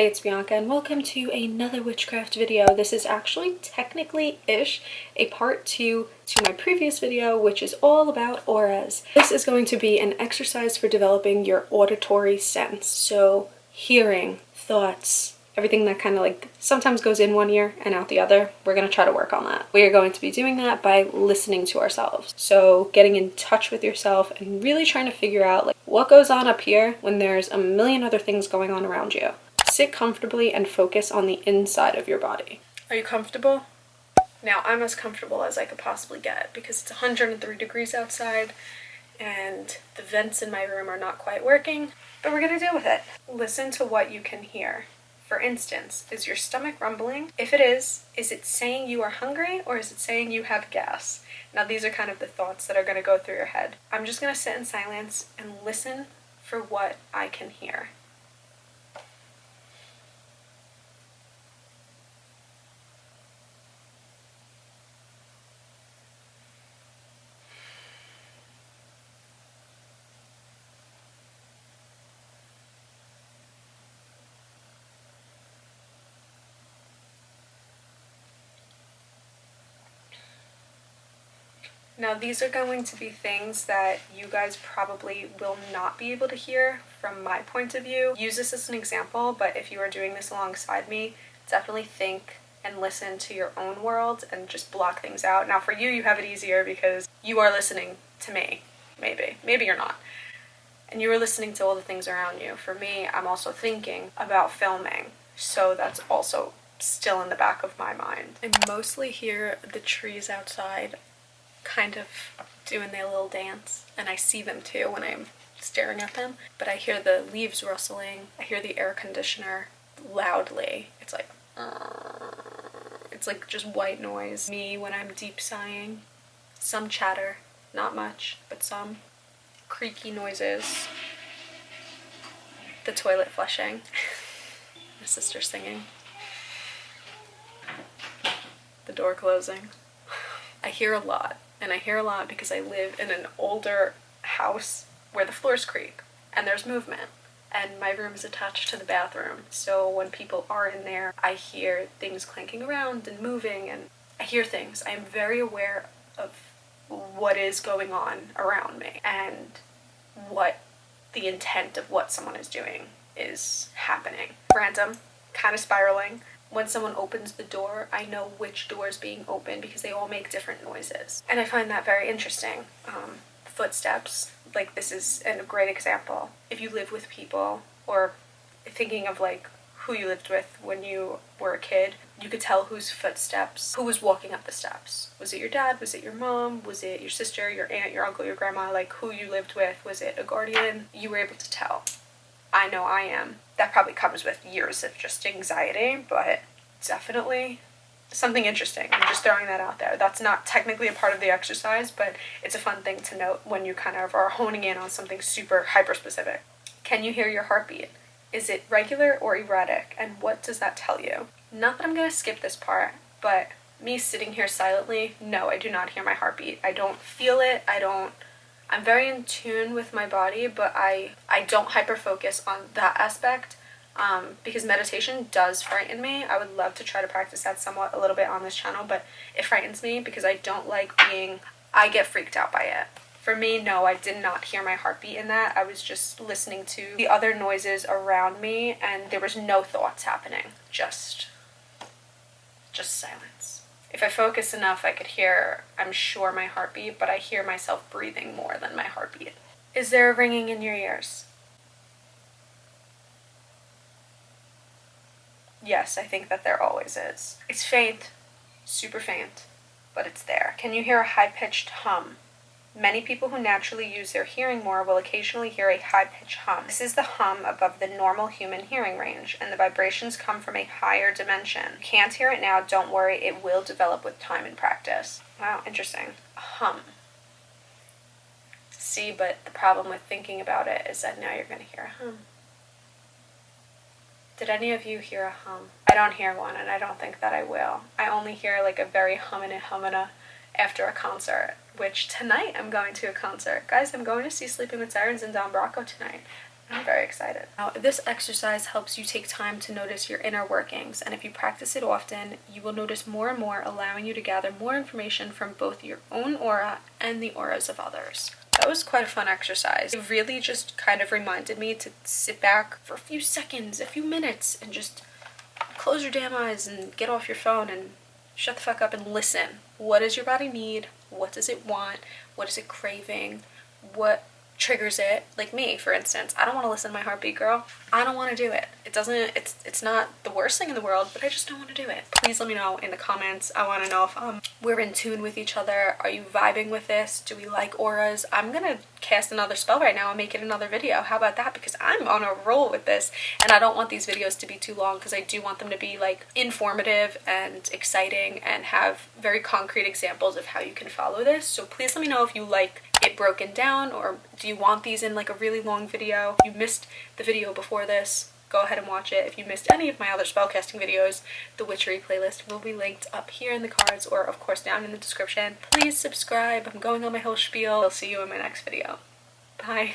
Hey, it's Bianca and welcome to another witchcraft video. This is actually technically-ish a part 2 to my previous video, which is all about auras. This is going to be an exercise for developing your auditory sense. So hearing, thoughts, everything that kind of like sometimes goes in one ear and out the other. We're going to try to work on that. We are going to be doing that by listening to ourselves. So getting in touch with yourself and really trying to figure out like what goes on up here when there's a million other things going on around you. Sit comfortably and focus on the inside of your body. Are you comfortable? Now, I'm as comfortable as I could possibly get because it's 103 degrees outside and the vents in my room are not quite working, but we're going to deal with it. Listen to what you can hear. For instance, is your stomach rumbling? If it is it saying you are hungry or is it saying you have gas? Now, these are kind of the thoughts that are going to go through your head. I'm just going to sit in silence and listen for what I can hear. Now, these are going to be things that you guys probably will not be able to hear from my point of view. Use this as an example, but if you are doing this alongside me, definitely think and listen to your own world and just block things out. Now, for you, you have it easier because you are listening to me. Maybe you're not. And you are listening to all the things around you. For me, I'm also thinking about filming, so that's also still in the back of my mind. I mostly hear the trees outside kind of doing their little dance, and I see them too when I'm staring at them, but I hear the leaves rustling, I hear the air conditioner loudly. It's like just white noise. Me when I'm deep sighing, some chatter, not much, but some creaky noises, the toilet flushing, my sister singing, the door closing. I hear a lot. And I hear a lot because I live in an older house where the floors creak and there's movement. And my room is attached to the bathroom. So when people are in there, I hear things clanking around and moving, and I hear things. I am very aware of what is going on around me and what the intent of what someone is doing is happening. Random, kind of spiraling. When someone opens the door, I know which door is being opened because they all make different noises. And I find that very interesting. Footsteps, like this is a great example. If you live with people, or thinking of like who you lived with when you were a kid, you could tell whose footsteps, who was walking up the steps. Was it your dad? Was it your mom? Was it your sister, your aunt, your uncle, your grandma? Like who you lived with? Was it a guardian? You were able to tell. I know I am. That probably comes with years of just anxiety, but definitely something interesting. I'm just throwing that out there. That's not technically a part of the exercise, but it's a fun thing to note when you kind of are honing in on something super hyper-specific. Can you hear your heartbeat? Is it regular or erratic? And what does that tell you? Not that I'm going to skip this part, but me sitting here silently, no, I do not hear my heartbeat. I don't feel it. I'm very in tune with my body, but I don't hyper-focus on that aspect because meditation does frighten me. I would love to try to practice that somewhat a little bit on this channel, but it frightens me because I don't like I get freaked out by it. For me, no, I did not hear my heartbeat in that. I was just listening to the other noises around me and there was no thoughts happening, just silence. If I focus enough, I could hear, I'm sure, my heartbeat, but I hear myself breathing more than my heartbeat. Is there a ringing in your ears? Yes, I think that there always is. It's faint, super faint, but it's there. Can you hear a high-pitched hum? Many people who naturally use their hearing more will occasionally hear a high-pitched hum. This is the hum above the normal human hearing range, and the vibrations come from a higher dimension. You can't hear it now, don't worry, it will develop with time and practice. Wow, interesting. A hum. See, but the problem with thinking about it is that now you're going to hear a hum. Did any of you hear a hum? I don't hear one, and I don't think that I will. I only hear like a very humana after a concert, which tonight I'm going to a concert. Guys, I'm going to see Sleeping with Sirens and Don Bracco tonight. I'm very excited. Now, this exercise helps you take time to notice your inner workings, and if you practice it often, you will notice more and more, allowing you to gather more information from both your own aura and the auras of others. That was quite a fun exercise. It really just kind of reminded me to sit back for a few seconds, a few minutes, and just close your damn eyes and get off your phone and shut the fuck up and listen. What does your body need? What does it want? What is it craving? What triggers it? Like me, for instance, I don't want to listen to my heartbeat, girl. I don't want to do it. It's not the worst thing in the world, but I just don't want to do it. Please let me know in the comments. I want to know if we're in tune with each other. Are you vibing with this? Do we like auras? I'm gonna cast another spell right now and make it another video. How about that? Because I'm on a roll with this, and I don't want these videos to be too long because I do want them to be like informative and exciting and have very concrete examples of how you can follow this. So please let me know if you like it broken down, or do you want these in like a really long video? If you missed the video before this, go ahead and watch it. If you missed any of my other spellcasting videos, the witchery playlist will be linked up here in the cards, or of course down in the description. Please subscribe. I'm going on my whole spiel. I'll see you in my next video. Bye.